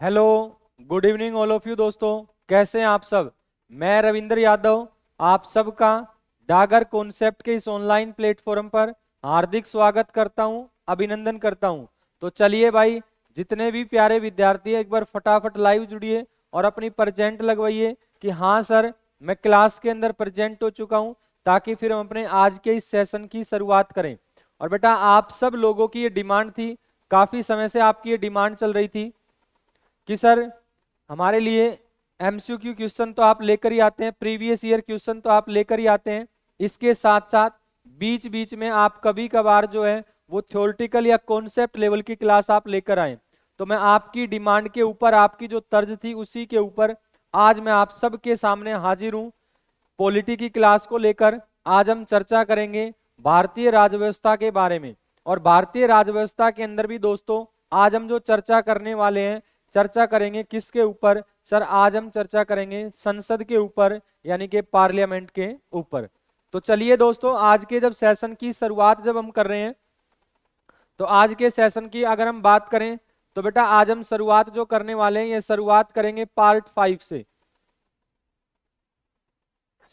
Hello, good evening all of you दोस्तों। कैसे हैं आप सब। मैं रविंद्र यादव आप सबका डागर कॉन्सेप्ट के इस ऑनलाइन प्लेटफॉर्म पर हार्दिक स्वागत करता हूं, अभिनंदन करता हूं। तो चलिए भाई, जितने भी प्यारे विद्यार्थी हैं एक बार फटाफट लाइव जुड़िए और अपनी प्रेजेंट लगवाइए कि हाँ सर मैं क्लास के अंदर प्रेजेंट हो चुका हूं, ताकि फिर हम अपने आज के इस सेशन की शुरुआत करें। और बेटा आप सब लोगों की ये डिमांड थी, काफी समय से आपकी ये डिमांड चल रही थी कि सर हमारे लिए एमसीक्यू क्वेश्चन तो आप लेकर ही आते हैं, प्रीवियस ईयर क्वेश्चन तो आप लेकर ही आते हैं, इसके साथ साथ बीच बीच में आप कभी कभार जो है वो थ्योरेटिकल या कॉन्सेप्ट लेवल की क्लास आप लेकर आए। तो मैं आपकी डिमांड के ऊपर, आपकी जो तर्ज थी उसी के ऊपर आज मैं आप सबके सामने हाजिर हूं पॉलिटी की क्लास को लेकर। आज हम चर्चा करेंगे भारतीय राजव्यवस्था के बारे में। और भारतीय राजव्यवस्था के अंदर भी दोस्तों आज हम जो चर्चा करने वाले हैं, चर्चा करेंगे किसके ऊपर सर? आज हम चर्चा करेंगे संसद के ऊपर, यानी कि पार्लियामेंट के ऊपर। तो चलिए दोस्तों, आज के जब सेशन की शुरुआत जब हम कर रहे हैं, तो आज के सेशन की अगर हम बात करें तो बेटा आज हम शुरुआत जो करने वाले हैं, ये शुरुआत करेंगे पार्ट 5 से।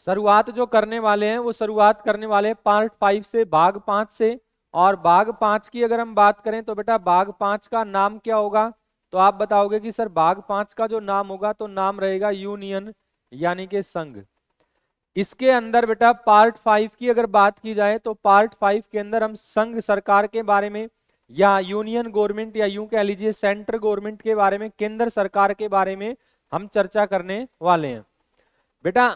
शुरुआत जो करने वाले हैं वो शुरुआत करने वाले हैं पार्ट 5 से, भाग 5 से। और भाग 5 की अगर हम बात करें तो बेटा भाग 5 का नाम क्या होगा? तो आप बताओगे कि सर भाग 5 का जो नाम होगा तो नाम रहेगा यूनियन, यानी कि संघ। इसके अंदर बेटा पार्ट 5 की अगर बात की जाए तो पार्ट 5 के अंदर हम संघ सरकार के बारे में, या यूनियन गवर्नमेंट, या यूं कह लीजिए सेंट्रल गवर्नमेंट के बारे में, केंद्र सरकार के बारे में हम चर्चा करने वाले हैं बेटा।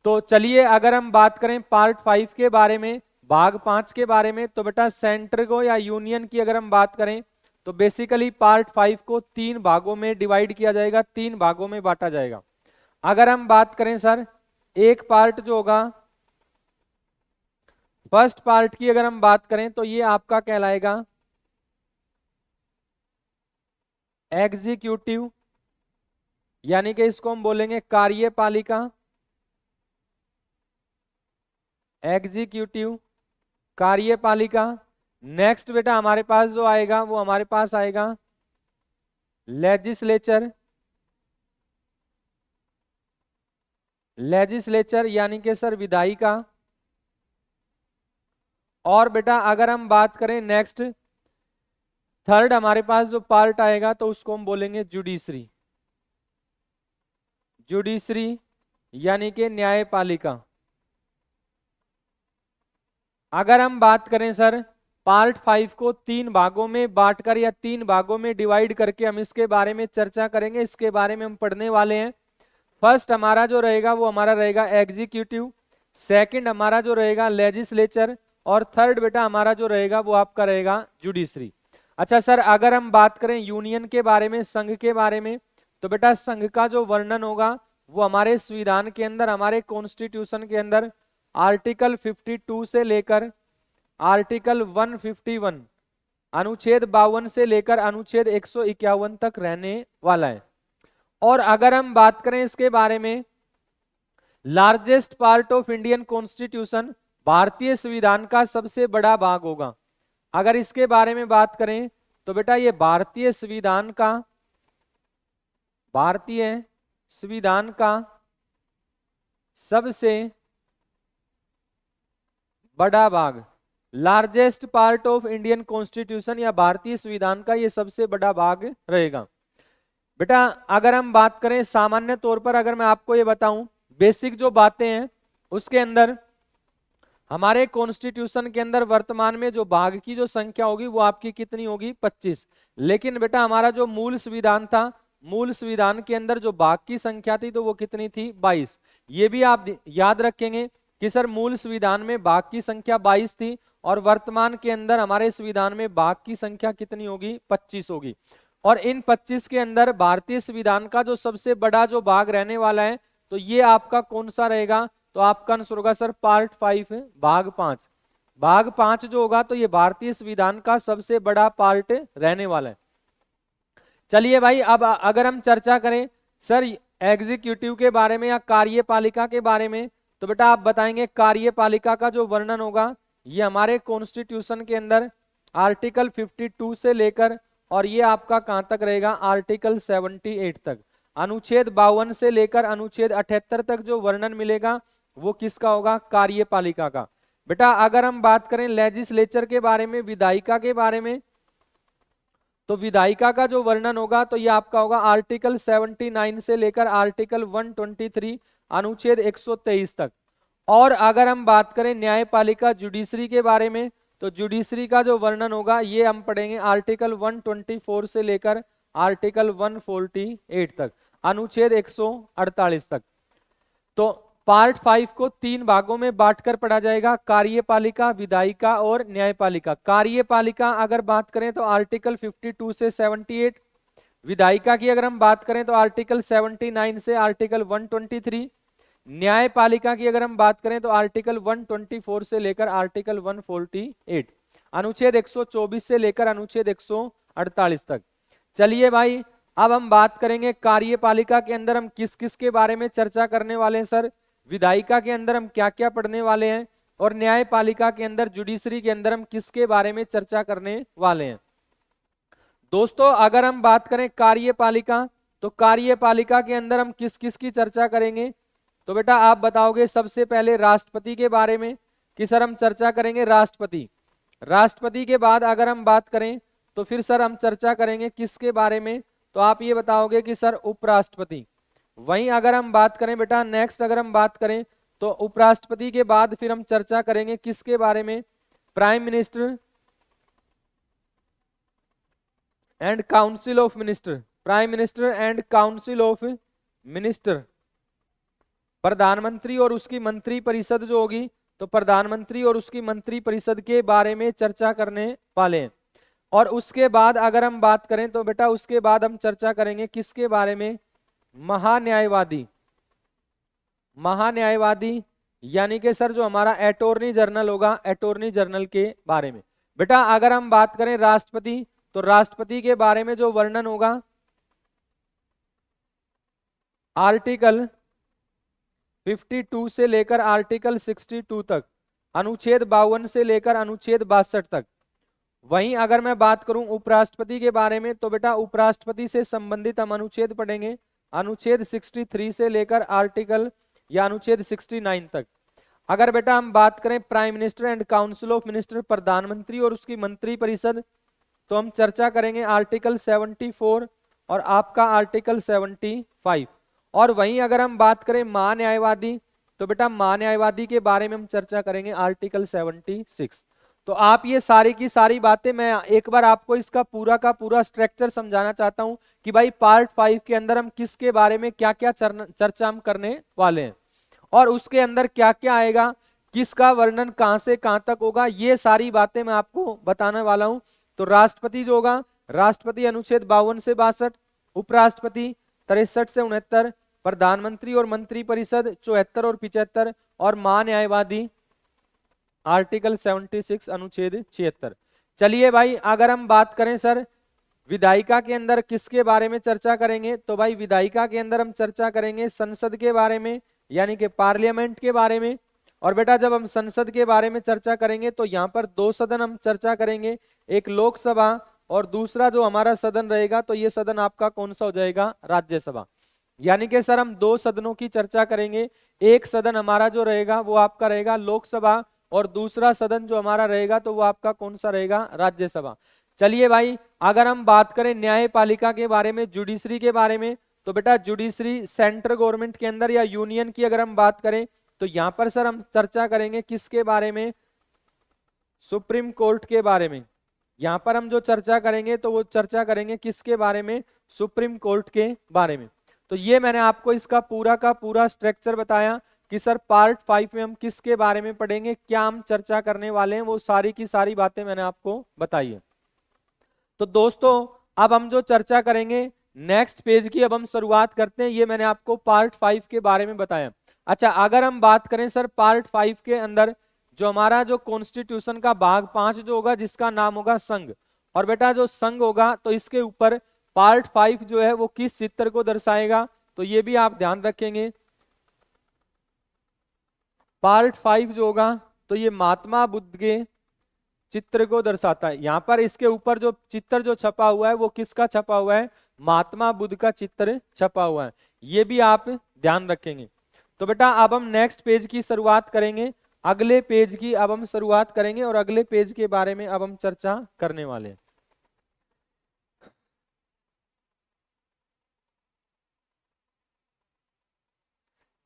तो चलिए अगर हम बात करें पार्ट 5 के बारे में, भाग 5 के बारे में, तो बेटा सेंटर को या यूनियन की अगर हम बात करें तो बेसिकली पार्ट 5 को 3 भागों में डिवाइड किया जाएगा, 3 भागों में बांटा जाएगा। अगर हम बात करें सर एक पार्ट जो होगा, फर्स्ट पार्ट की अगर हम बात करें तो ये आपका कहलाएगा एग्जीक्यूटिव, यानी कि इसको हम बोलेंगे कार्यपालिका, एग्जीक्यूटिव कार्यपालिका। नेक्स्ट बेटा हमारे पास जो आएगा वो हमारे पास आएगा लेजिस्लेचर, लेजिस्लेचर यानी कि सर विधायिका। और बेटा अगर हम बात करें नेक्स्ट थर्ड हमारे पास जो पार्ट आएगा तो उसको हम बोलेंगे जुडिशरी, जुडिशरी यानी कि न्यायपालिका। अगर हम बात करें सर पार्ट 5 को 3 भागों में बांटकर या 3 भागों में डिवाइड करके हम इसके बारे में चर्चा करेंगे, इसके बारे में हम पढ़ने वाले हैं। फर्स्ट हमारा जो रहेगा वो हमारा रहेगा एग्जीक्यूटिव, सेकंड हमारा जो रहेगा लेजिस्लेचर, और थर्ड बेटा हमारा जो रहेगा वो आपका रहेगा जुडिशरी। अच्छा सर अगर हम बात करें यूनियन के बारे में, संघ के बारे में, तो बेटा संघ का जो वर्णन होगा वो हमारे संविधान के अंदर, हमारे कॉन्स्टिट्यूशन के अंदर आर्टिकल 52 से लेकर आर्टिकल 151, अनुच्छेद 52 से लेकर अनुच्छेद 151 तक रहने वाला है। और अगर हम बात करें इसके बारे में, largest part of Indian constitution, भारतीय संविधान का सबसे बड़ा भाग होगा। अगर इसके बारे में बात करें तो बेटा ये भारतीय संविधान का, भारतीय संविधान का सबसे बड़ा भाग, largest part of Indian constitution या भारतीय संविधान का ये सबसे बड़ा भाग रहेगा। बेटा अगर हम बात करें सामान्य तौर पर, अगर मैं आपको ये बताऊं बेसिक जो बातें हैं उसके अंदर, हमारे कॉन्स्टिट्यूशन के अंदर वर्तमान में जो भाग की जो संख्या होगी वो आपकी कितनी होगी? 25। लेकिन बेटा हमारा जो मूल संविधान था, मूल संविधान के अंदर जो भाग की संख्या थी तो वो कितनी थी? 22। ये भी आप याद रखेंगे कि सर मूल संविधान में भाग की संख्या 22 थी और वर्तमान के अंदर हमारे संविधान में भाग की संख्या कितनी होगी? 25 होगी। और इन 25 के अंदर भारतीय संविधान का जो सबसे बड़ा जो भाग रहने वाला है तो ये आपका कौन सा रहेगा? तो आपका आंसर होगा सर पार्ट 5 है, भाग 5। भाग 5 जो होगा तो ये भारतीय संविधान का सबसे बड़ा पार्ट रहने वाला है। चलिए भाई अब अगर हम चर्चा करें सर एग्जीक्यूटिव के बारे में या कार्यपालिका के बारे में, तो बेटा आप बताएंगे कार्यपालिका का जो वर्णन होगा ये हमारे कॉन्स्टिट्यूशन के अंदर आर्टिकल 52 से लेकर और ये आपका कहाँ तक रहेगा, आर्टिकल 78 तक। अनुच्छेद 52 से लेकर अनुच्छेद 78 तक जो वर्णन मिलेगा वो किसका होगा, कार्यपालिका का। बेटा अगर हम बात करें लेजिस्लेचर के बारे में, विधायिका के बारे में, तो विधायिका का जो वर्णन होगा तो ये आपका होगा आर्टिकल 79 से लेकर आर्टिकल 123 अनुच्छेद 123 तक। और अगर हम बात करें न्यायपालिका जुडिशरी के बारे में, तो जुडिशरी का जो वर्णन होगा ये हम पढ़ेंगे आर्टिकल 124 से लेकर आर्टिकल 148 तक, अनुच्छेद 148 तक। तो पार्ट 5 को 3 भागों में बांटकर पढ़ा जाएगा, कार्यपालिका, विधायिका और न्यायपालिका। कार्यपालिका अगर बात करें तो आर्टिकल 52 से 78, विधायिका की अगर हम बात करें तो आर्टिकल 79 से आर्टिकल 123, न्यायपालिका की अगर हम बात करें तो आर्टिकल 124 से लेकर आर्टिकल 148, अनुच्छेद 124 से लेकर अनुच्छेद 148 तक। चलिए भाई अब हम बात करेंगे कार्यपालिका के अंदर हम किस किस के बारे में चर्चा करने वाले हैं सर, विधायिका के अंदर हम क्या क्या पढ़ने वाले हैं, और न्यायपालिका के अंदर जुडिशरी के अंदर हम किसके बारे में चर्चा करने वाले हैं। दोस्तों अगर हम बात करें कार्यपालिका, तो कार्यपालिका के अंदर हम किस किस की चर्चा करेंगे, तो बेटा आप बताओगे सबसे पहले राष्ट्रपति के बारे में कि सर हम चर्चा करेंगे राष्ट्रपति। राष्ट्रपति के बाद अगर हम बात करें तो फिर सर हम चर्चा करेंगे किसके बारे में, तो आप ये बताओगे कि सर उपराष्ट्रपति। वहीं अगर हम बात करें बेटा नेक्स्ट अगर हम बात करें तो उपराष्ट्रपति के बाद फिर हम चर्चा करेंगे किसके बारे में, prime minister and council of minister, prime minister and council of minister, प्रधानमंत्री और उसकी मंत्री परिषद जो होगी, तो प्रधानमंत्री और उसकी मंत्री परिषद के बारे में चर्चा करने वाले हैं। और उसके बाद अगर हम बात करें तो बेटा उसके बाद हम चर्चा करेंगे किसके बारे में, महान्यायवादी। महान्यायवादी यानी कि सर जो हमारा अटॉर्नी जनरल होगा, अटॉर्नी जनरल के बारे में। बेटा अगर हम बात करें राष्ट्रपति, तो राष्ट्रपति के बारे में जो वर्णन होगा आर्टिकल 52 से लेकर आर्टिकल 62 तक, अनुच्छेद 52 से लेकर अनुच्छेद 62 तक। वहीं अगर मैं बात करूं उपराष्ट्रपति के बारे में, तो बेटा उपराष्ट्रपति से संबंधित हम अनुच्छेद पढ़ेंगे, अनुच्छेद 63 से लेकर आर्टिकल या अनुच्छेद 69 तक। अगर बेटा हम बात करें prime minister and council of minister, प्रधानमंत्री और उसकी मंत्री परिषद, तो हम चर्चा करेंगे आर्टिकल 74 और आपका आर्टिकल 75। और वहीं अगर हम बात करें महान्यायवादी, तो बेटा महान्यायवादी के बारे में हम चर्चा करेंगे आर्टिकल 76। तो आप ये सारी की सारी बातें मैं एक बार आपको इसका पूरा का पूरा स्ट्रक्चर समझाना चाहता हूं कि भाई पार्ट 5 के अंदर हम किसके बारे में क्या क्या चर्चा हम करने वाले हैं और उसके अंदर क्या क्या आएगा, किसका वर्णन कहां से कहां तक होगा, ये सारी बातें मैं आपको बताने वाला हूं। तो राष्ट्रपति जो होगा, राष्ट्रपति अनुच्छेद 52 से 62, उपराष्ट्रपति 63 से 69, प्रधानमंत्री और मंत्री परिषद 74 और 75, और महान्यायवादी आर्टिकल 76 अनुच्छेद 76। चलिए भाई अगर हम बात करें सर विधायिका के अंदर किसके बारे में चर्चा करेंगे, तो भाई विधायिका के अंदर हम चर्चा करेंगे संसद के बारे में यानी कि पार्लियामेंट के बारे में। और बेटा जब हम संसद के बारे में चर्चा करेंगे तो यहाँ पर 2 सदन हम चर्चा करेंगे, एक लोकसभा और दूसरा जो हमारा सदन रहेगा तो ये सदन आपका कौन सा हो जाएगा, राज्यसभा। यानी कि सर हम 2 सदनों की चर्चा करेंगे, एक सदन हमारा जो रहेगा वो आपका रहेगा लोकसभा और दूसरा सदन जो हमारा रहेगा तो वो आपका कौन सा रहेगा, राज्यसभा। चलिए भाई अगर हम बात करें न्यायपालिका के बारे में, जुडिशरी के बारे में, तो बेटा जुडिशरी सेंट्रल गवर्नमेंट के अंदर या यूनियन की अगर हम बात करें तो यहां पर सर हम चर्चा करेंगे किसके बारे में, सुप्रीम कोर्ट के बारे में। यहां पर हम जो चर्चा करेंगे तो वो चर्चा करेंगे किसके बारे में, सुप्रीम कोर्ट के बारे में। तो ये मैंने आपको इसका पूरा का पूरा स्ट्रक्चर बताया कि सर पार्ट 5 में हम किसके बारे में पढ़ेंगे, क्या हम चर्चा करने वाले हैं, वो सारी की सारी बातें मैंने आपको बताई है। तो दोस्तों अब हम जो चर्चा करेंगे नेक्स्ट पेज की अब हम शुरुआत करते हैं। ये मैंने आपको पार्ट 5 के बारे में बताया। अच्छा अगर हम बात करें सर पार्ट 5 के अंदर जो हमारा जो कॉन्स्टिट्यूशन का भाग 5 जो होगा जिसका नाम होगा संघ, और बेटा जो संघ होगा तो इसके ऊपर पार्ट 5 जो है वो किस चित्र को दर्शाएगा, तो ये भी आप ध्यान रखेंगे। पार्ट 5 जो होगा तो ये महात्मा बुद्ध के चित्र को दर्शाता है। यहाँ पर इसके ऊपर जो चित्र जो छपा हुआ है वो किसका छपा हुआ है? महात्मा बुद्ध का चित्र छपा हुआ है। ये भी आप ध्यान रखेंगे। तो बेटा अब हम नेक्स्ट पेज की शुरुआत करेंगे, अगले पेज की अब हम शुरुआत करेंगे और अगले पेज के बारे में अब हम चर्चा करने वाले हैं।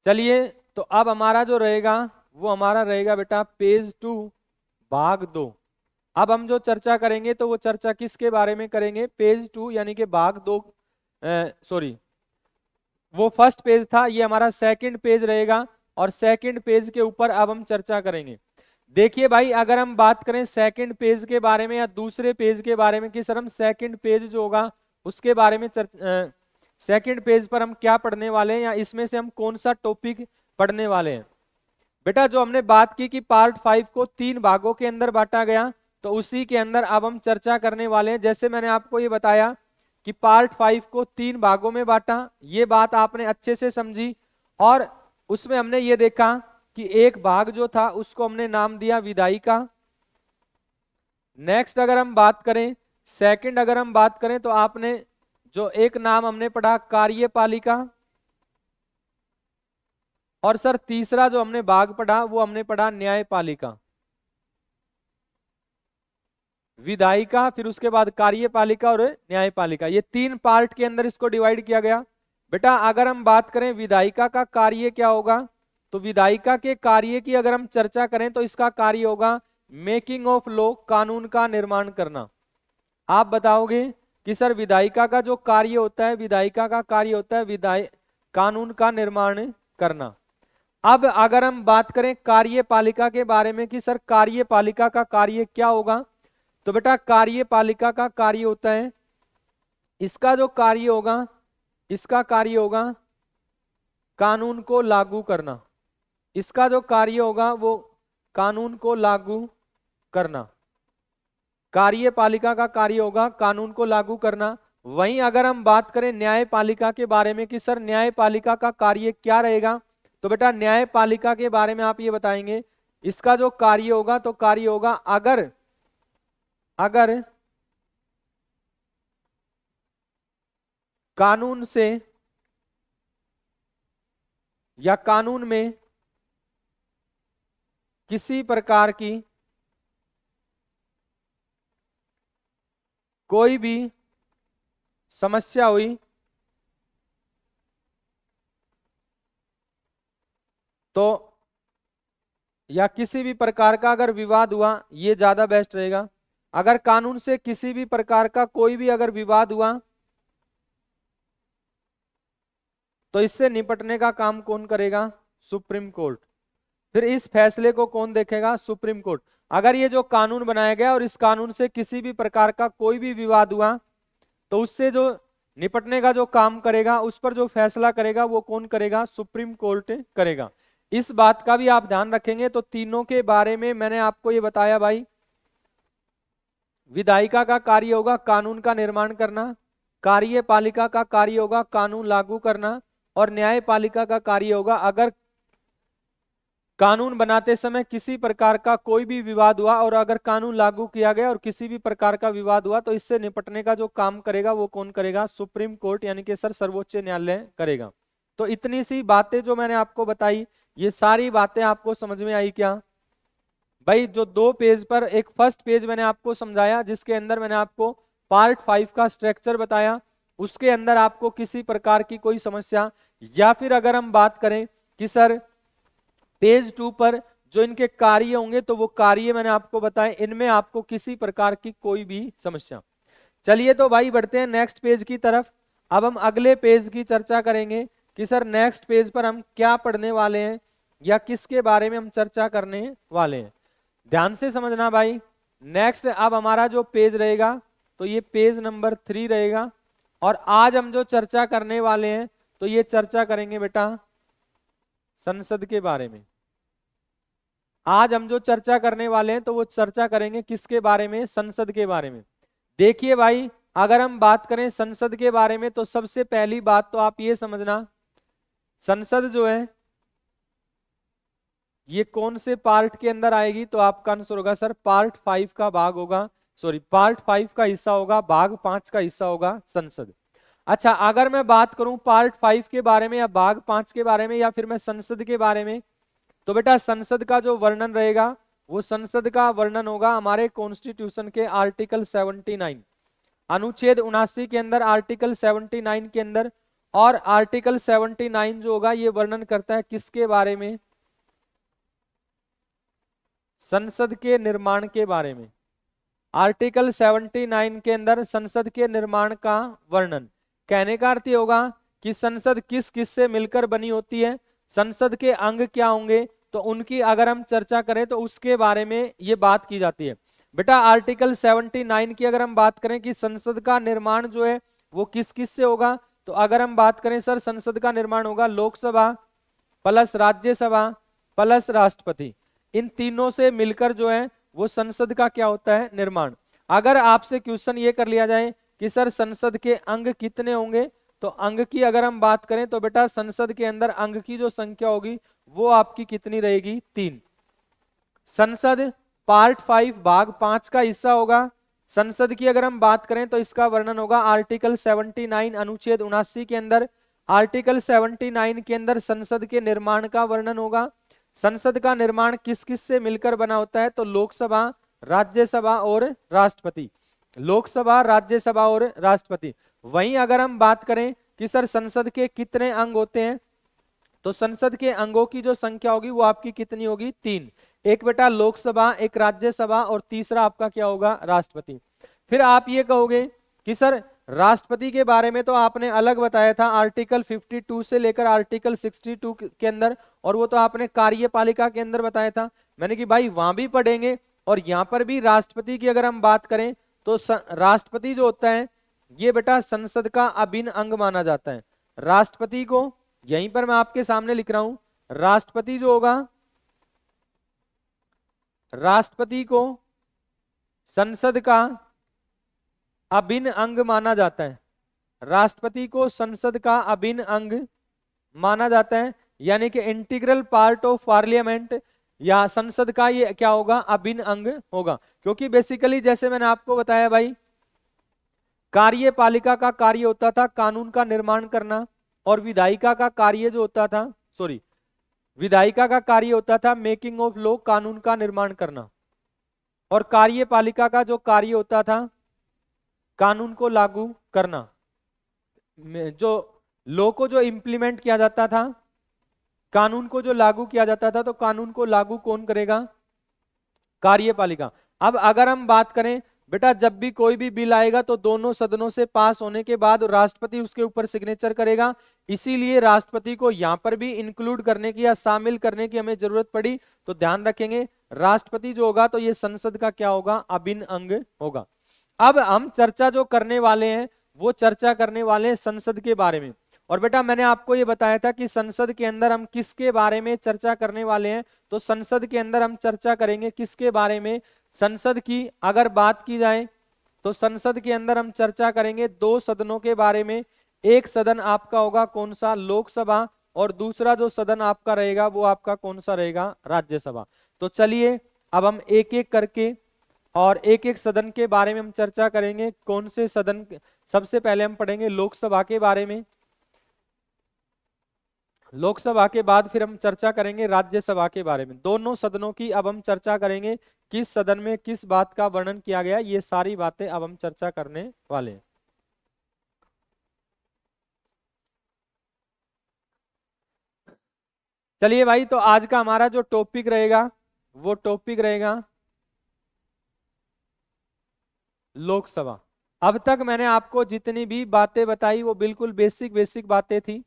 चलिए, तो अब हमारा जो रहेगा वो हमारा रहेगा बेटा पेज 2 भाग 2। अब हम जो चर्चा करेंगे तो वो चर्चा किसके बारे में करेंगे? पेज 2 यानी कि भाग 2, सॉरी वो फर्स्ट पेज था, ये हमारा सेकंड पेज रहेगा और सेकंड पेज के ऊपर अब हम चर्चा करेंगे। देखिए भाई, अगर हम बात करें सेकंड पेज के बारे में या दूसरे पेज के बारे में कि सर हम सेकंड पेज जो होगा उसके बारे में सेकंड पेज पर हम क्या पढ़ने वाले हैं या इसमें से हम कौन सा टॉपिक पढ़ने वाले हैं। बेटा जो हमने बात की कि पार्ट 5 को 3 भागों के अंदर बांटा गया, तो उसी के अंदर अब हम चर्चा करने वाले हैं। जैसे मैंने आपको ये बताया कि पार्ट 5 को 3 भागों में बांटा, ये बात आपने अच्छे से समझी। और उसमें हमने ये देखा कि एक भाग जो था उसको हमने नाम दिया विदाई का। नेक्स्ट अगर हम बात करें, सेकंड अगर हम बात करें तो आपने जो एक नाम हमने पढ़ा कार्यपालिका, और सर तीसरा जो हमने भाग पढ़ा वो हमने पढ़ा न्यायपालिका। विधायिका, फिर उसके बाद कार्यपालिका और न्यायपालिका, ये 3 पार्ट के अंदर इसको डिवाइड किया गया। बेटा अगर हम बात करें विधायिका का कार्य क्या होगा, तो विधायिका के कार्य की अगर हम चर्चा करें तो इसका कार्य होगा मेकिंग ऑफ लॉ, कानून का निर्माण करना। आप बताओगे कि सर विधायिका का जो कार्य होता है, विधायिका का कार्य होता है कानून का निर्माण करना। अब अगर हम बात करें कार्यपालिका के बारे में कि सर कार्यपालिका का कार्य क्या होगा, तो बेटा कार्यपालिका का कार्य होता है, इसका जो कार्य होगा, इसका कार्य होगा कानून को लागू करना। इसका जो कार्य होगा वो कानून को लागू करना। कार्यपालिका का कार्य होगा कानून को लागू करना। वहीं अगर हम बात करें न्यायपालिका के बारे में कि सर न्यायपालिका का कार्य क्या रहेगा, तो बेटा न्यायपालिका के बारे में आप ये बताएंगे, इसका जो कार्य होगा तो कार्य होगा अगर कानून से या कानून में किसी प्रकार की कोई भी समस्या हुई तो, या किसी भी प्रकार का अगर विवाद हुआ, ये ज्यादा बेस्ट रहेगा। अगर कानून से किसी भी प्रकार का कोई भी अगर विवाद हुआ तो इससे निपटने का काम कौन करेगा? Supreme court. फिर इस फैसले को कौन देखेगा? Supreme court. अगर ये जो कानून बनाया गया और इस कानून से किसी भी प्रकार का कोई भी विवाद हुआ तो उससे जो निपटने का जो काम करेगा, उस पर जो फैसला करेगा वो कौन करेगा? सुप्रीम कोर्ट करेगा। इस बात का भी आप ध्यान रखेंगे। तो तीनों के बारे में मैंने आपको ये बताया भाई, विधायिका का कार्य होगा कानून का निर्माण करना, कार्यपालिका का कार्य होगा कानून लागू करना, और न्यायपालिका का कार्य होगा अगर कानून बनाते समय किसी प्रकार का कोई भी विवाद हुआ और अगर कानून लागू किया गया और किसी भी प्रकार का विवाद हुआ तो इससे निपटने का जो काम करेगा वो कौन करेगा? सुप्रीम कोर्ट यानी कि सर सर्वोच्च न्यायालय करेगा। तो इतनी सी बातें जो मैंने आपको बताई, ये सारी बातें आपको समझ में आई क्या भाई? जो 2 पेज पर एक फर्स्ट पेज मैंने आपको समझाया जिसके अंदर मैंने आपको पार्ट 5 का स्ट्रक्चर बताया, उसके अंदर आपको किसी प्रकार की कोई समस्या, या फिर अगर हम बात करें कि सर पेज 2 पर जो इनके कार्य होंगे तो वो कार्य मैंने आपको बताए, इनमें आपको किसी प्रकार की कोई भी समस्या। चलिए तो भाई बढ़ते हैं नेक्स्ट पेज की तरफ। अब हम अगले पेज की चर्चा करेंगे कि सर नेक्स्ट पेज पर हम क्या पढ़ने वाले हैं या किसके बारे में हम चर्चा करने वाले हैं। ध्यान से समझना भाई। नेक्स्ट अब हमारा जो पेज रहेगा तो ये पेज नंबर 3 रहेगा, और आज हम जो चर्चा करने वाले हैं तो ये चर्चा करेंगे बेटा संसद के बारे में। आज हम जो चर्चा करने वाले हैं तो वो चर्चा करेंगे किसके बारे में? संसद के बारे में। देखिए भाई, अगर हम बात करें संसद के बारे में तो सबसे पहली बात तो आप ये समझना, संसद जो है ये कौन से पार्ट के अंदर आएगी? तो आपका आंसर होगा सर पार्ट 5 का भाग होगा, सॉरी पार्ट 5 का हिस्सा होगा, भाग 5 का हिस्सा होगा संसद। अच्छा, अगर मैं बात करूं पार्ट 5 के बारे में या भाग 5 के बारे में या फिर मैं संसद के बारे में, तो बेटा संसद का जो वर्णन रहेगा वो संसद का वर्णन होगा हमारे कॉन्स्टिट्यूशन के आर्टिकल 79, अनुच्छेद 79 के अंदर, आर्टिकल 79 के अंदर। और आर्टिकल 79 जो होगा ये वर्णन करता है किसके बारे में? संसद के निर्माण के बारे में। आर्टिकल 79 के अंदर संसद के निर्माण का वर्णन। कहने का अर्थ ये होगा कि संसद किस किस से मिलकर बनी होती है, संसद के अंग क्या होंगे, तो उनकी अगर हम चर्चा करें तो उसके बारे में ये बात की जाती है। बेटा आर्टिकल 79 की अगर हम बात करें कि संसद का निर्माण जो है वो किस किस से होगा, तो अगर हम बात करें सर संसद का निर्माण होगा लोकसभा प्लस राज्यसभा प्लस राष्ट्रपति, इन तीनों से मिलकर जो है वो संसद का क्या होता है? निर्माण। अगर आपसे क्वेश्चन ये कर लिया जाए कि सर संसद के अंग कितने होंगे, तो अंग की अगर हम बात करें तो बेटा संसद के अंदर अंग की जो संख्या होगी वो आपकी कितनी रहेगी? 3। संसद पार्ट 5 भाग 5 का हिस्सा होगा। संसद की अगर हम बात करें तो इसका वर्णन होगा आर्टिकल 79 अनुच्छेद 79 के अंदर। आर्टिकल 79 के अंदर संसद के निर्माण का वर्णन होगा। संसद का निर्माण किस किस से मिलकर बना होता है? तो लोकसभा, राज्यसभा और राष्ट्रपति। लोकसभा, राज्यसभा और राष्ट्रपति। वहीं अगर हम बात करें कि सर संसद के कितने अंग होते हैं, तो संसद के अंगों की जो संख्या होगी वो आपकी कितनी होगी? 3। एक बेटा लोकसभा, एक राज्यसभा और तीसरा आपका क्या होगा? राष्ट्रपति। फिर आप ये कहोगे कि सर राष्ट्रपति के बारे में तो आपने अलग बताया था आर्टिकल 52 से लेकर आर्टिकल 62 के अंदर, और वो तो आपने कार्यपालिका के अंदर बताया था। मैंने कि भाई वहां भी पढ़ेंगे और यहाँ पर भी राष्ट्रपति की अगर हम बात करें तो राष्ट्रपति जो होता है ये बेटा संसद का अभिन्न अंग माना जाता है। राष्ट्रपति को यहीं पर मैं आपके सामने लिख रहा हूं, राष्ट्रपति जो होगा, राष्ट्रपति को संसद का अभिन्न अंग माना जाता है। राष्ट्रपति को संसद का अभिन्न अंग माना जाता है, यानी कि इंटीग्रल पार्ट ऑफ पार्लियामेंट, या संसद का ये क्या होगा? अभिन्न अंग होगा। क्योंकि बेसिकली जैसे मैंने आपको बताया भाई, कार्यपालिका का कार्य होता था कानून का निर्माण करना, और विधायिका का कार्य जो होता था, सॉरी विधायिका का कार्य होता था मेकिंग ऑफ लॉ, कानून का निर्माण करना, और कार्यपालिका का जो कार्य होता था कानून को लागू करना। जो लॉ को जो इंप्लीमेंट किया जाता था, कानून को जो लागू किया जाता था, तो कानून को लागू कौन करेगा? कार्यपालिका। अब अगर हम बात करें बेटा जब भी कोई भी बिल आएगा तो दोनों सदनों से पास होने के बाद राष्ट्रपति उसके ऊपर सिग्नेचर करेगा। इसीलिए राष्ट्रपति को यहां पर भी इंक्लूड करने की या शामिल करने की हमें जरूरत पड़ी, तो ध्यान रखेंगे राष्ट्रपति जो होगा तो ये संसद का क्या होगा? अभिन्न अंग होगा। अब हम चर्चा जो करने वाले हैं वो चर्चा करने वाले हैं संसद के बारे में। और बेटा मैंने आपको ये बताया था कि संसद के अंदर हम किसके बारे में चर्चा करने वाले हैं, तो संसद के अंदर हम चर्चा करेंगे किसके बारे में? संसद की अगर बात की जाए तो संसद के अंदर हम चर्चा करेंगे 2 सदनों के बारे में। एक सदन आपका होगा कौन सा? लोकसभा, और दूसरा जो सदन आपका रहेगा वो आपका कौन सा रहेगा? राज्यसभा। तो चलिए अब हम एक एक करके और एक एक सदन के बारे में हम चर्चा करेंगे। कौन से सदन? सबसे पहले हम पढ़ेंगे लोकसभा के बारे में, लोकसभा के बाद फिर हम चर्चा करेंगे राज्यसभा के बारे में। दोनों सदनों की अब हम चर्चा करेंगे, किस सदन में किस बात का वर्णन किया गया, ये सारी बातें अब हम चर्चा करने वाले हैं। चलिए भाई, तो आज का हमारा जो टॉपिक रहेगा वो टॉपिक रहेगा लोकसभा। अब तक मैंने आपको जितनी भी बातें बताई वो बिल्कुल बेसिक बेसिक बातें थी,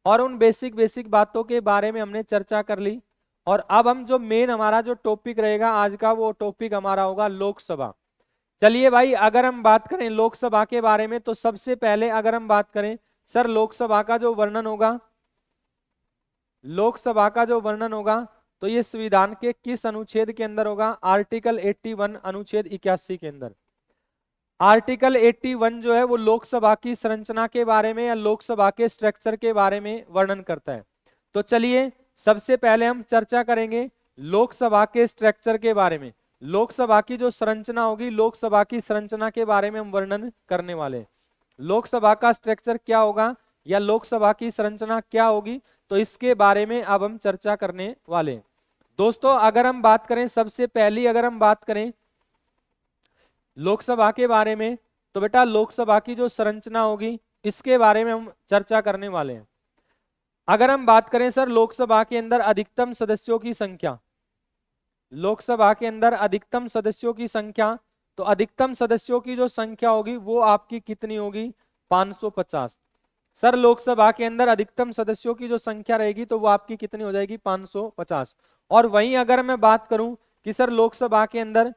और उन बेसिक बेसिक बातों के बारे में हमने चर्चा कर ली। और अब हम जो मेन हमारा जो टॉपिक रहेगा आज का, वो टॉपिक हमारा होगा लोकसभा। चलिए भाई, अगर हम बात करें लोकसभा के बारे में तो सबसे पहले अगर हम बात करें सर लोकसभा का जो वर्णन होगा, लोकसभा का जो वर्णन होगा तो ये संविधान के किस अनुच्छेद के अंदर होगा? आर्टिकल 81 अनुच्छेद 81 के अंदर। आर्टिकल 81 जो है वो लोकसभा की संरचना के बारे में या लोकसभा के स्ट्रक्चर के बारे में वर्णन करता है। तो चलिए सबसे पहले हम चर्चा करेंगे लोकसभा के स्ट्रक्चर के बारे में, लोकसभा की जो संरचना होगी, लोकसभा की संरचना के बारे में हम वर्णन करने वाले हैं। लोकसभा का स्ट्रक्चर क्या होगा या लोकसभा की संरचना क्या होगी, तो इसके बारे में अब हम चर्चा करने वाले हैं। दोस्तों अगर हम बात करें, सबसे पहली अगर हम बात करें लोकसभा के बारे में, तो बेटा लोकसभा की जो संरचना होगी इसके बारे में हम चर्चा करने वाले हैं। अगर हम बात करें सर लोकसभा के अंदर अधिकतम सदस्यों की संख्या, लोकसभा के अंदर अधिकतम सदस्यों की संख्या, तो अधिकतम सदस्यों की जो संख्या होगी वो आपकी कितनी होगी, 550। सर लोकसभा के अंदर अधिकतम सदस्यों की जो संख्या रहेगी तो वो आपकी कितनी हो जाएगी, 550। और वहीं अगर मैं बात करूं कि सर लोकसभा के अंदर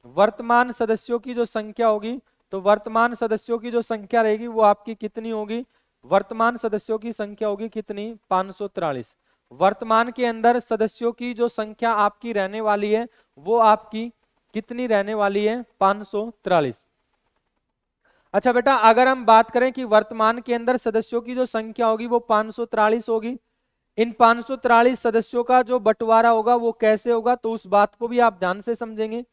वर्तमान सदस्यों की जो संख्या होगी, तो वर्तमान सदस्यों की जो संख्या रहेगी वो आपकी कितनी होगी, वर्तमान सदस्यों की संख्या होगी कितनी, 543। वर्तमान के अंदर सदस्यों की जो संख्या आपकी रहने वाली है वो आपकी कितनी रहने वाली है, 543। अच्छा बेटा अगर हम बात करें कि वर्तमान के अंदर सदस्यों की जो संख्या होगी वो 543 होगी, इन 543 सदस्यों का जो बंटवारा होगा वो कैसे होगा, तो उस बात को भी आप ध्यान से समझेंगे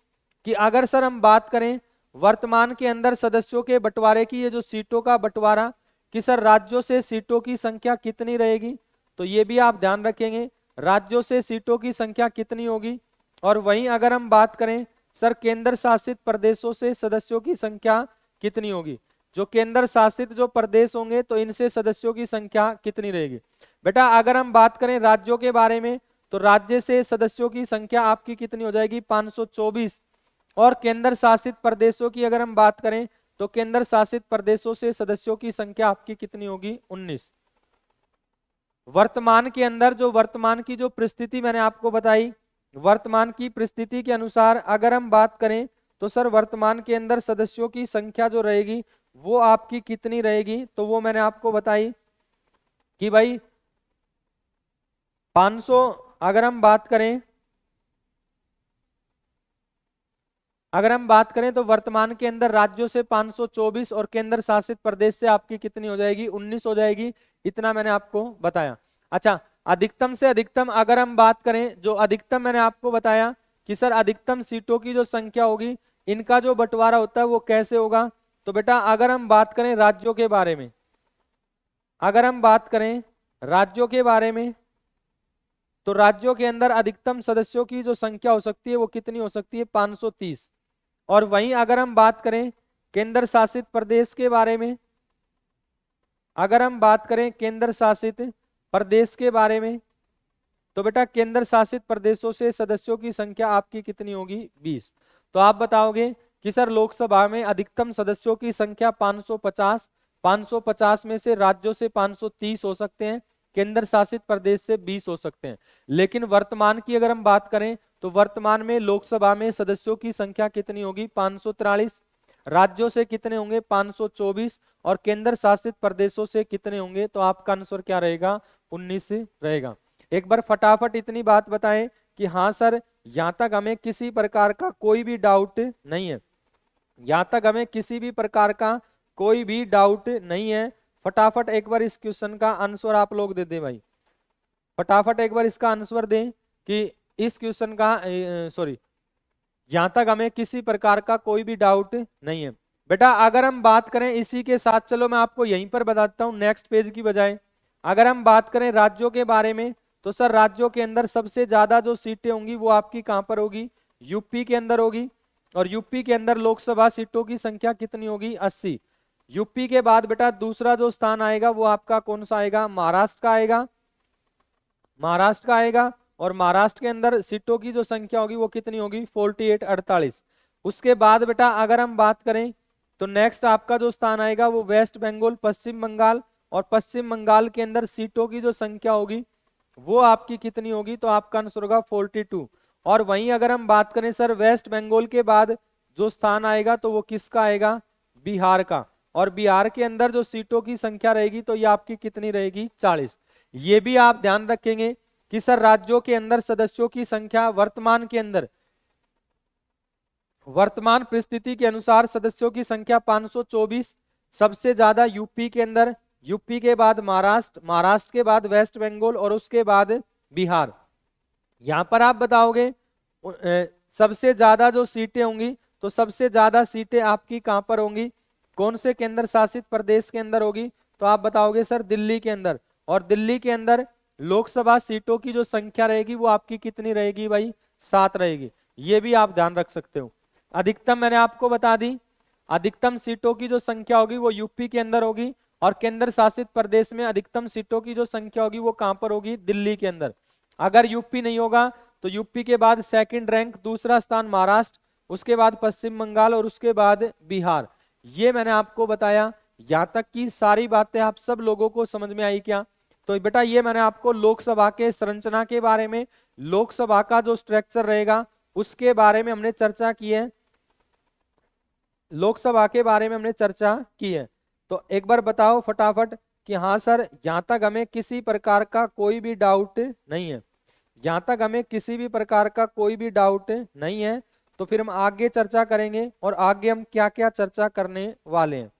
कि अगर सर हम बात करें वर्तमान के अंदर सदस्यों के बंटवारे की, ये जो सीटों का बंटवारा कि सर राज्यों से सीटों की संख्या कितनी रहेगी, तो ये भी आप ध्यान रखेंगे राज्यों से सीटों की संख्या कितनी होगी। और वहीं अगर हम बात करें सर केंद्र शासित प्रदेशों से सदस्यों की संख्या कितनी होगी, जो केंद्र शासित जो प्रदेश होंगे तो इनसे सदस्यों की संख्या कितनी रहेगी। बेटा अगर हम बात करें राज्यों के बारे में, तो राज्य से सदस्यों की संख्या आपकी कितनी हो जाएगी, 524। और केंद्र शासित प्रदेशों की अगर हम बात करें तो केंद्र शासित प्रदेशों से सदस्यों की संख्या आपकी कितनी होगी, 19। वर्तमान के अंदर जो वर्तमान की जो परिस्थिति मैंने आपको बताई, वर्तमान की परिस्थिति के अनुसार अगर हम बात करें तो सर वर्तमान के अंदर सदस्यों की संख्या जो रहेगी वो आपकी कितनी रहेगी, तो वो मैंने आपको बताई कि भाई 500। अगर हम बात करें तो वर्तमान के अंदर राज्यों से 524 और केंद्र शासित प्रदेश से आपकी कितनी हो जाएगी, 19 हो जाएगी। इतना मैंने आपको बताया। अच्छा अधिकतम से अधिकतम अगर हम बात करें, जो अधिकतम मैंने आपको बताया कि सर अधिकतम सीटों की जो संख्या होगी इनका जो बंटवारा होता है वो कैसे होगा, तो बेटा अगर हम बात करें राज्यों के बारे में, अगर हम बात करें राज्यों के बारे में, तो राज्यों के अंदर अधिकतम सदस्यों की जो संख्या हो सकती है वो कितनी हो सकती है, 530। और वहीं अगर हम बात करें केंद्र शासित प्रदेश के बारे में, अगर हम बात करें केंद्र शासित प्रदेश के बारे में, तो बेटा केंद्र शासित प्रदेशों से सदस्यों की संख्या आपकी कितनी होगी, 20। तो आप बताओगे कि सर लोकसभा में अधिकतम सदस्यों की संख्या 550, 550 में से राज्यों से 530 हो सकते हैं, केंद्र शासित प्रदेश से 20 हो सकते हैं। लेकिन वर्तमान की अगर हम बात करें तो वर्तमान में लोकसभा में सदस्यों की संख्या कितनी होगी, 543। राज्यों से कितने होंगे, 524। और केंद्र शासित प्रदेशों से कितने होंगे, तो आपका आंसर क्या रहेगा, 19 रहेगा। एक बार फटाफट इतनी बात बताएं कि हाँ सर यहां तक हमें किसी प्रकार का कोई भी डाउट नहीं है, यहां तक हमें किसी भी प्रकार का कोई भी डाउट नहीं है। फटाफट एक बार इस क्वेश्चन का आंसर आप लोग दे दें भाई, फटाफट एक बार इसका आंसर दें कि इस क्वेश्चन का सॉरी, यहां तक हमें किसी प्रकार का कोई भी डाउट नहीं है। बेटा अगर हम बात करें इसी के साथ, चलो मैं आपको यहीं पर बताता हूं नेक्स्ट पेज की बजाय, अगर हम बात करें राज्यों के बारे में, तो सर राज्यों के अंदर सबसे ज्यादा जो सीटें होंगी वो आपकी कहां पर होगी, यूपी के अंदर होगी। और यूपी के अंदर लोकसभा सीटों की संख्या कितनी होगी, 80। यूपी के बाद बेटा दूसरा जो स्थान आएगा वो आपका कौन सा आएगा, महाराष्ट्र का आएगा, महाराष्ट्र का आएगा। और महाराष्ट्र के अंदर सीटों की जो संख्या होगी वो कितनी होगी, 48, 48। उसके बाद बेटा अगर हम बात करें तो नेक्स्ट आपका जो स्थान आएगा वो वेस्ट बंगाल, पश्चिम बंगाल। और पश्चिम बंगाल के अंदर सीटों की जो संख्या होगी वो आपकी कितनी होगी, तो आपका आंसर होगा 42। और वहीं अगर हम बात करें सर वेस्ट बंगाल के बाद जो स्थान आएगा तो वो किसका आएगा, बिहार का। और बिहार के अंदर जो सीटों की संख्या रहेगी तो ये आपकी कितनी रहेगी, 40। ये भी आप ध्यान रखेंगे कि सर राज्यों के अंदर सदस्यों की संख्या वर्तमान के अंदर, वर्तमान परिस्थिति के अनुसार सदस्यों की संख्या 524, सबसे ज्यादा यूपी के अंदर, यूपी के बाद महाराष्ट्र, महाराष्ट्र के बाद वेस्ट बंगाल और उसके बाद बिहार। यहां पर आप बताओगे सबसे ज्यादा जो सीटें होंगी, तो सबसे ज्यादा सीटें आपकी कहां पर होंगी, कौन से केंद्र शासित प्रदेश के अंदर होगी, तो आप बताओगे सर दिल्ली के अंदर। और दिल्ली के अंदर लोकसभा सीटों की जो संख्या रहेगी वो आपकी कितनी रहेगी भाई, 7 रहेगी। ये भी आप ध्यान रख सकते हो। अधिकतम मैंने आपको बता दी, अधिकतम सीटों की जो संख्या होगी वो यूपी के अंदर होगी, और केंद्र शासित प्रदेश में अधिकतम सीटों की जो संख्या होगी वो कहां पर होगी, दिल्ली के अंदर। अगर यूपी नहीं होगा तो यूपी के बाद सेकंड रैंक दूसरा स्थान महाराष्ट्र, उसके बाद पश्चिम बंगाल और उसके बाद बिहार। ये मैंने आपको बताया। यहां तक की सारी बातें आप सब लोगों को समझ में आई क्या? तो बेटा ये मैंने आपको लोकसभा के संरचना के बारे में, लोकसभा का जो स्ट्रक्चर रहेगा उसके बारे में हमने चर्चा की है, लोकसभा के बारे में हमने चर्चा की है। तो एक बार बताओ फटाफट कि हाँ सर यहां तक हमें किसी प्रकार का कोई भी डाउट नहीं है, यहां तक हमें किसी भी प्रकार का कोई भी डाउट नहीं है। तो फिर हम आगे चर्चा करेंगे, और आगे हम क्या क्या चर्चा करने वाले हैं।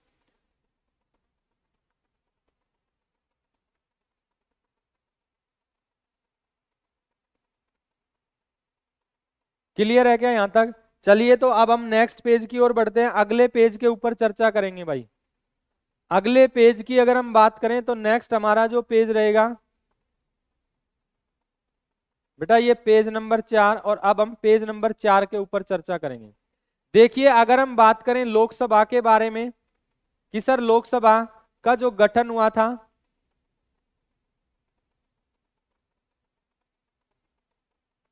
क्लियर है क्या यहां तक? चलिए तो अब हम नेक्स्ट पेज की ओर बढ़ते हैं, अगले पेज के ऊपर चर्चा करेंगे भाई। अगले पेज की अगर हम बात करें तो नेक्स्ट हमारा जो पेज रहेगा बेटा ये पेज नंबर 4, और अब हम पेज नंबर 4 के ऊपर चर्चा करेंगे। देखिए अगर हम बात करें लोकसभा के बारे में कि सर लोकसभा का जो गठन हुआ था,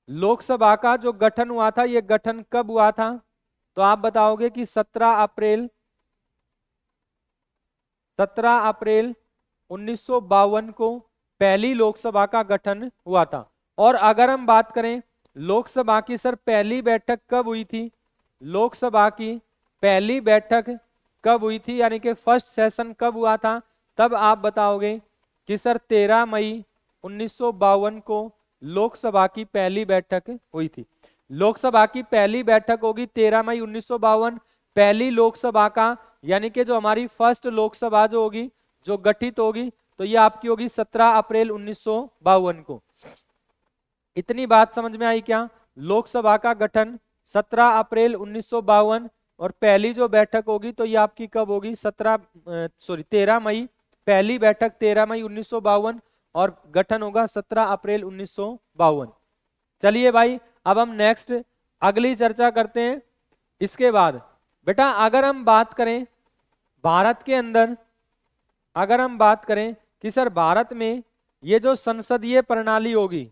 लोकसभा का जो गठन हुआ था ये गठन कब हुआ था, तो आप बताओगे कि 17 अप्रैल 1952 को पहली लोकसभा का गठन हुआ था। और अगर हम बात करें लोकसभा की सर पहली बैठक कब हुई थी, लोकसभा की पहली बैठक कब हुई थी, यानी कि फर्स्ट सेशन कब हुआ था, तब आप बताओगे कि सर 13 मई 1952 को लोकसभा की पहली बैठक हुई थी। लोकसभा की पहली बैठक होगी 13 मई 1952, पहली लोकसभा का, यानी कि जो हमारी फर्स्ट लोकसभा जो होगी जो गठित होगी तो ये आपकी होगी 17 अप्रैल 1952 को। इतनी बात समझ में आई क्या? लोकसभा का गठन 17 अप्रैल 1952, और पहली जो बैठक होगी तो ये आपकी कब होगी, 13 मई, पहली बैठक 13 मई 1952, और गठन होगा 17 अप्रैल 1952। चलिए भाई अब हम नेक्स्ट अगली चर्चा करते हैं। इसके बाद बेटा अगर हम बात करें भारत के अंदर, अगर हम बात करें कि सर भारत में ये जो संसदीय प्रणाली होगी,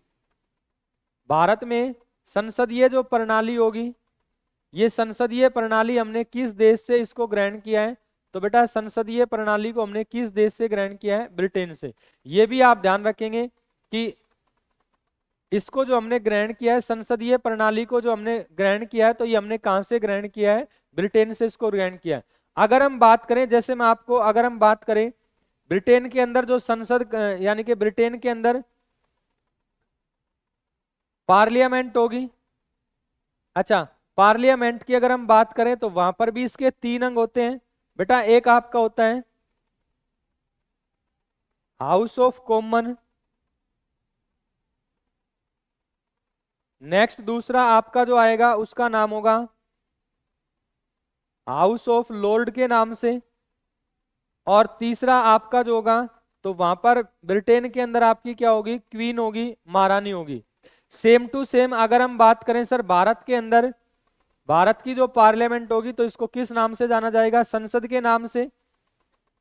भारत में संसदीय जो प्रणाली होगी, ये संसदीय प्रणाली हमने किस देश से इसको ग्रहण किया है, तो बेटा संसदीय प्रणाली को हमने किस देश से ग्रहण किया है, ब्रिटेन से। ये भी आप ध्यान रखेंगे कि इसको जो हमने ग्रहण किया है, संसदीय प्रणाली को जो हमने ग्रहण किया है, तो ये हमने कहां से ग्रहण किया है, ब्रिटेन से इसको ग्रहण किया है। अगर हम बात करें, जैसे मैं आपको अगर हम बात करें ब्रिटेन के अंदर जो संसद यानी कि ब्रिटेन के अंदर पार्लियामेंट होगी, अच्छा पार्लियामेंट की अगर हम बात करें तो वहां पर भी इसके 3 अंग होते हैं बेटा। एक आपका होता है हाउस ऑफ कॉमन, नेक्स्ट दूसरा आपका जो आएगा उसका नाम होगा हाउस ऑफ लॉर्ड के नाम से, और तीसरा आपका जो होगा तो वहां पर ब्रिटेन के अंदर आपकी क्या होगी, क्वीन होगी, महारानी होगी। सेम टू सेम अगर हम बात करें सर भारत के अंदर, भारत की जो पार्लियामेंट होगी तो इसको किस नाम से जाना जाएगा, संसद के नाम से।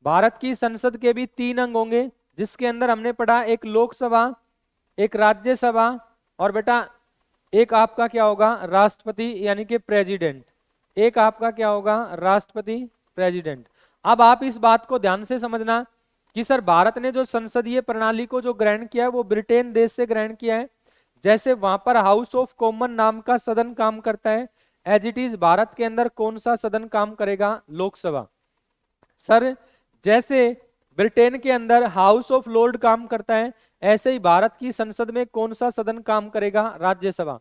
भारत की संसद के भी 3 अंग होंगे, जिसके अंदर हमने पढ़ा एक लोकसभा, एक राज्यसभा, और बेटा एक आपका क्या होगा, राष्ट्रपति यानी कि प्रेसिडेंट। एक आपका क्या होगा, राष्ट्रपति प्रेसिडेंट। अब आप इस बात को ध्यान से समझना कि सर भारत ने जो संसदीय प्रणाली को जो ग्रहण किया है वो ब्रिटेन देश से ग्रहण किया है। जैसे वहां पर हाउस ऑफ कॉमन नाम का सदन काम करता है, एज इट इज भारत के अंदर कौन सा सदन काम करेगा, लोकसभा। सर जैसे ब्रिटेन के अंदर हाउस ऑफ लॉर्ड काम करता है, ऐसे ही भारत की संसद में कौन सा सदन काम करेगा, राज्यसभा।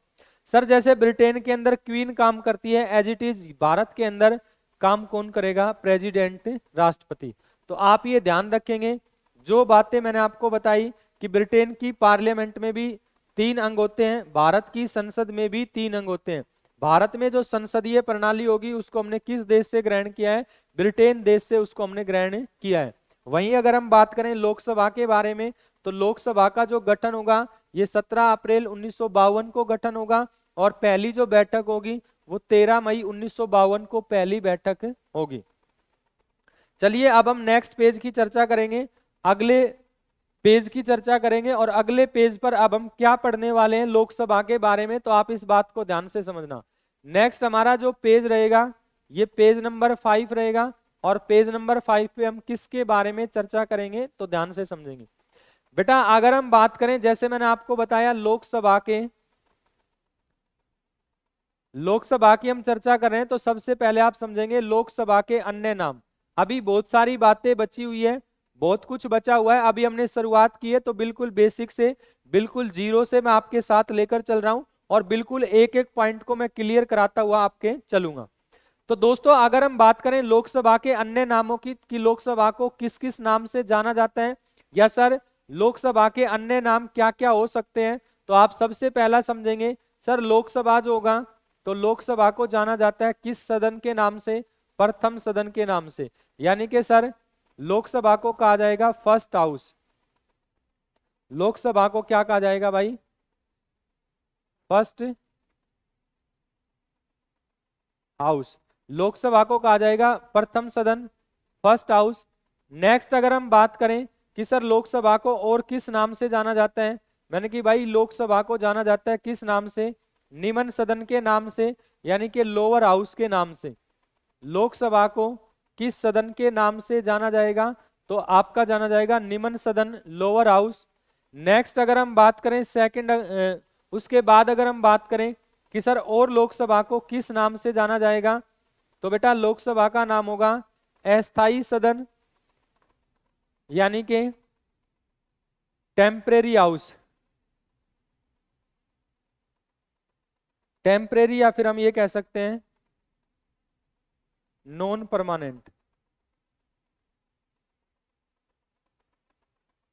सर जैसे ब्रिटेन के अंदर क्वीन काम करती है, एज इट इज भारत के अंदर काम कौन करेगा, प्रेसिडेंट, राष्ट्रपति। तो आप ये ध्यान रखेंगे जो बातें मैंने आपको बताई कि ब्रिटेन की पार्लियामेंट में भी 3 अंग होते हैं, भारत की संसद में भी 3 अंग होते हैं। भारत में जो संसदीय प्रणाली होगी उसको हमने किस देश से ग्रहण किया है? ब्रिटेन देश से उसको हमने ग्रहण किया है। वहीं अगर हम बात करें लोकसभा के बारे में, तो लोकसभा का जो गठन होगा ये 17 अप्रैल 1952 को गठन होगा, और पहली जो बैठक होगी वो 13 मई 1952 को पहली बैठक होगी। चलिए अब हम नेक्स्ट पेज की चर्चा करेंगे, अगले पेज की चर्चा करेंगे, और अगले पेज पर अब हम क्या पढ़ने वाले हैं लोकसभा के बारे में, तो आप इस बात को ध्यान से समझना। नेक्स्ट हमारा जो पेज रहेगा ये पेज नंबर 5 रहेगा, और पेज नंबर 5 पे हम किसके बारे में चर्चा करेंगे तो ध्यान से समझेंगे। बेटा अगर हम बात करें, जैसे मैंने आपको बताया लोकसभा की हम चर्चा कर रहे हैं, तो सबसे पहले आप समझेंगे लोकसभा के अन्य नाम। अभी बहुत सारी बातें बची हुई है, बहुत कुछ बचा हुआ है, अभी हमने शुरुआत की है, तो बिल्कुल बेसिक से, बिल्कुल जीरो से मैं आपके साथ लेकर चल रहा हूं, और बिल्कुल एक एक पॉइंट को मैं क्लियर कराता हुआ आपके चलूंगा। तो दोस्तों अगर हम बात करें लोकसभा के अन्य नामों की, कि लोकसभा को किस किस नाम से जाना जाता है, या सर लोकसभा के अन्य नाम क्या क्या हो सकते हैं, तो आप सबसे पहला समझेंगे सर लोकसभा जो होगा, तो लोकसभा को जाना जाता है किस सदन के नाम से? प्रथम सदन के नाम से। यानी कि सर लोकसभा को कहा जाएगा फर्स्ट हाउस। लोकसभा को क्या कहा जाएगा भाई? First house. लोकसभा को कहा जाएगा प्रथम सदन, फर्स्ट हाउस। नेक्स्ट अगर हम बात करें कि सर लोकसभा को और किस नाम से जाना जाता है, मैंने कि भाई लोकसभा को जाना जाता है किस नाम से? निम्न सदन के नाम से, यानी कि लोअर हाउस के नाम से। लोकसभा को किस सदन के नाम से जाना जाएगा? तो आपका जाना जाएगा निम्न सदन, लोअर हाउस। नेक्स्ट अगर हम बात करें सेकंड, उसके बाद अगर हम बात करें कि सर और लोकसभा को किस नाम से जाना जाएगा, तो बेटा लोकसभा का नाम होगा अस्थाई सदन, यानी कि टेम्परेरी हाउस। टेम्परेरी, या फिर हम ये कह सकते हैं non permanent.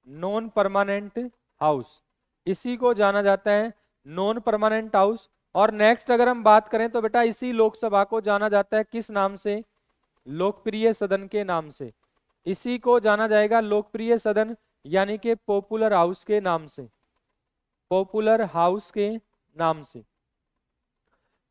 Non permanent house, इसी को जाना जाता है नॉन परमानेंट हाउस। और नेक्स्ट अगर हम बात करें तो बेटा इसी लोकसभा को जाना जाता है किस नाम से? लोकप्रिय सदन के नाम से। इसी को जाना जाएगा लोकप्रिय सदन, यानी कि पॉपुलर हाउस के नाम से। पॉपुलर हाउस के नाम से।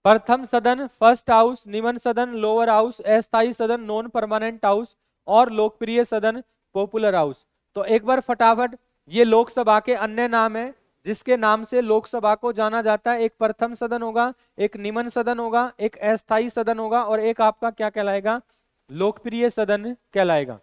प्रथम सदन फर्स्ट हाउस, निम्न सदन लोअर हाउस, अस्थायी सदन नॉन परमानेंट हाउस, और लोकप्रिय सदन पॉपुलर हाउस। तो एक बार फटाफट ये लोकसभा के अन्य नाम है जिसके नाम से लोकसभा को जाना जाता है। एक प्रथम सदन होगा, एक निम्न सदन होगा, एक अस्थायी सदन होगा, और एक आपका क्या कहलाएगा? लोकप्रिय सदन कहलाएगा।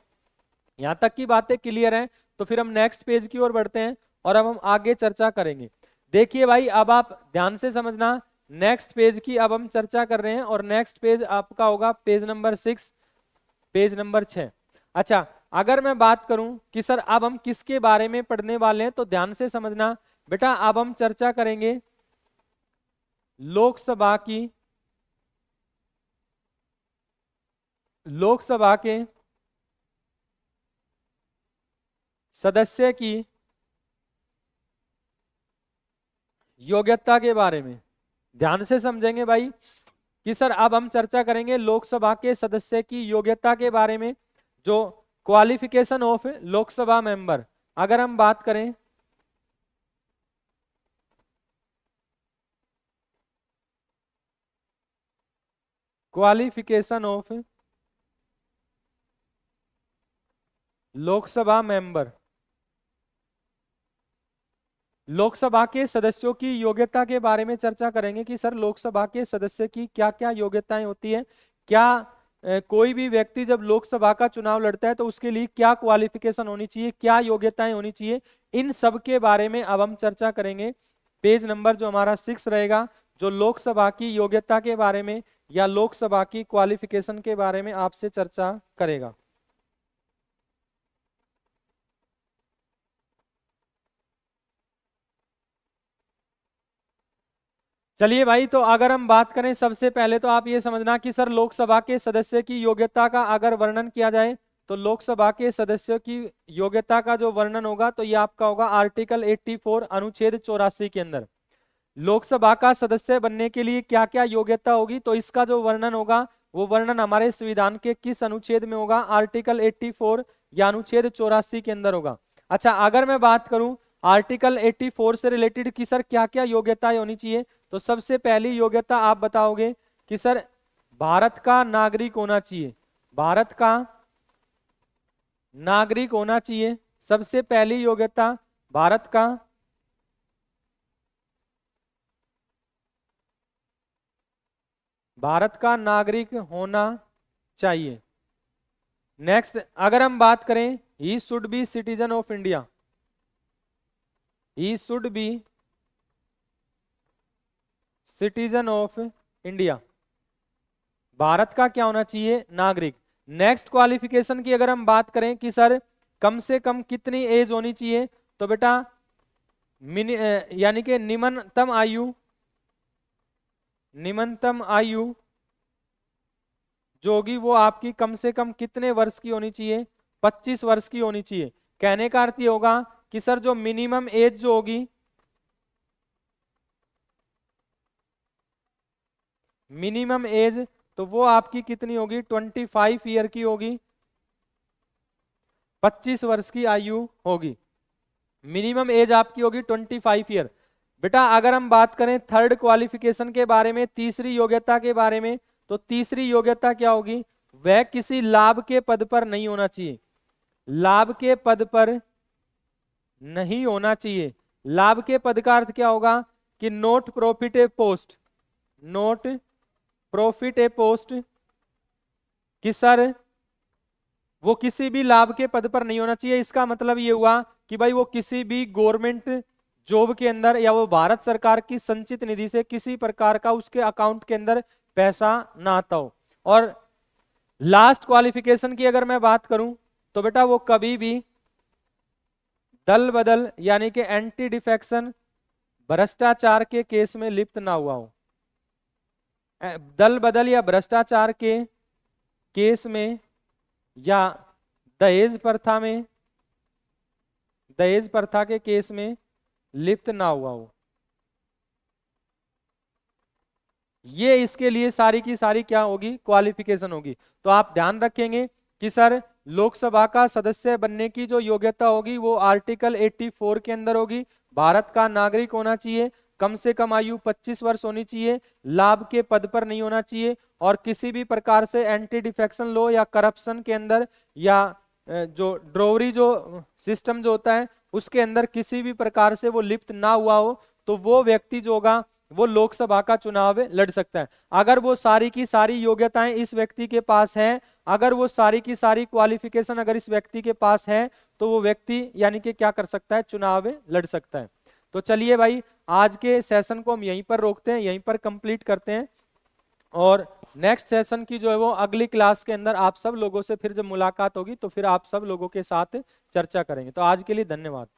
यहां तक की बातें क्लियर हैं, तो फिर हम नेक्स्ट पेज की ओर बढ़ते हैं और अब हम आगे चर्चा करेंगे। देखिए भाई अब आप ध्यान से समझना, नेक्स्ट पेज की अब हम चर्चा कर रहे हैं, और नेक्स्ट पेज आपका होगा पेज नंबर 6, पेज नंबर 6। अच्छा अगर मैं बात करूं कि सर अब हम किसके बारे में पढ़ने वाले हैं, तो ध्यान से समझना बेटा, अब हम चर्चा करेंगे लोकसभा की, लोकसभा के सदस्य की योग्यता के बारे में। ध्यान से समझेंगे भाई कि सर अब हम चर्चा करेंगे लोकसभा के सदस्य की योग्यता के बारे में, जो क्वालिफिकेशन ऑफ लोकसभा मेंबर। अगर हम बात करें qualification of Lok Sabha member, Lok Sabha के सदस्यों की योग्यता के बारे में चर्चा करेंगे कि सर लोकसभा के सदस्य की क्या क्या योग्यताएं होती है। क्या कोई भी व्यक्ति जब लोकसभा का चुनाव लड़ता है तो उसके लिए क्या क्वालिफिकेशन होनी चाहिए, क्या योग्यताएं होनी चाहिए, इन सब के बारे में अब हम चर्चा करेंगे। पेज नंबर जो हमारा 6 रहेगा, जो लोकसभा की योग्यता के बारे में या लोकसभा की क्वालिफिकेशन के बारे में आपसे चर्चा करेगा। चलिए भाई, तो अगर हम बात करें सबसे पहले तो आप ये समझना कि सर लोकसभा के सदस्य की योग्यता का अगर वर्णन किया जाए तो लोकसभा के सदस्यों की योग्यता का जो वर्णन होगा तो ये आपका होगा आर्टिकल 84 अनुच्छेद 84 के अंदर। लोकसभा का सदस्य बनने के लिए क्या क्या योग्यता होगी, तो इसका जो वर्णन होगा वो वर्णन हमारे संविधान के किस अनुच्छेद में होगा, आर्टिकल 84 या अनुच्छेद 84 के अंदर होगा। अच्छा, अगर मैं बात करूं आर्टिकल 84 से रिलेटेड कि सर क्या क्या योग्यताएं होनी चाहिए, तो सबसे पहली योग्यता आप बताओगे कि सर भारत का नागरिक होना चाहिए, भारत का नागरिक होना चाहिए। सबसे पहली योग्यता भारत का नागरिक होना चाहिए। नेक्स्ट अगर हम बात करें he should be citizen of India, he should be citizen of India, Bharat का क्या होना चाहिए, नागरिक। नेक्स्ट क्वालिफिकेशन की अगर हम बात करें कि सर कम से कम कितनी एज होनी चाहिए, तो बेटा यानी कि निम्नतम आयु जो होगी वो आपकी कम से कम कितने वर्ष की होनी चाहिए, 25 वर्ष की होनी चाहिए। कहने का अर्थ ये होगा कि सर जो मिनिमम एज जो होगी, मिनिमम एज तो वो आपकी कितनी होगी, 25 ईयर की होगी, 25 वर्ष की आयु होगी। मिनिमम एज आपकी होगी 25 ईयर। बेटा अगर हम बात करें थर्ड क्वालिफिकेशन के बारे में, तीसरी योग्यता के बारे में, तो तीसरी योग्यता क्या होगी, वह किसी लाभ के पद पर नहीं होना चाहिए, लाभ के पद पर नहीं होना चाहिए। लाभ के पद का अर्थ क्या होगा कि not profit A post, not profit A post, कि सर वो किसी भी लाभ के पद पर नहीं होना चाहिए। इसका मतलब ये हुआ कि भाई वो किसी भी गवर्नमेंट जॉब के अंदर या वो भारत सरकार की संचित निधि से किसी प्रकार का उसके अकाउंट के अंदर पैसा ना आता हो। और लास्ट क्वालिफिकेशन की अगर मैं बात करूं तो बेटा वो कभी भी दल बदल यानी कि एंटी डिफेक्शन भ्रष्टाचार के केस में लिप्त ना हुआ हो, दल बदल या भ्रष्टाचार के केस में या दहेज प्रथा के केस में लिप्त ना हुआ हो। ये इसके लिए सारी की सारी क्या होगी, क्वालिफिकेशन होगी। तो आप ध्यान रखेंगे कि सर लोकसभा का सदस्य बनने की जो योग्यता होगी वो आर्टिकल 84 के अंदर होगी, भारत का नागरिक होना चाहिए, कम से कम आयु 25 वर्ष होनी चाहिए, लाभ के पद पर नहीं होना चाहिए, और किसी भी प्रकार से एंटी डिफेक्शन लॉ या करप्शन के अंदर या जो ड्रोवरी जो सिस्टम जो होता है उसके अंदर किसी भी प्रकार से वो लिप्त ना हुआ हो, तो वो व्यक्ति जो होगा वो लोकसभा का चुनाव लड़ सकता है। अगर वो सारी की सारी योग्यताएं इस व्यक्ति के पास है, अगर वो सारी की सारी क्वालिफिकेशन अगर इस व्यक्ति के पास है, तो वो व्यक्ति यानी कि क्या कर सकता है, चुनाव लड़ सकता है। तो चलिए भाई आज के सेशन को हम यहीं पर रोकते हैं, यहीं पर कंप्लीट करते हैं, और नेक्स्ट सेशन की जो है वो अगली क्लास के अंदर आप सब लोगों से फिर जब मुलाकात होगी तो फिर आप सब लोगों के साथ चर्चा करेंगे। तो आज के लिए धन्यवाद।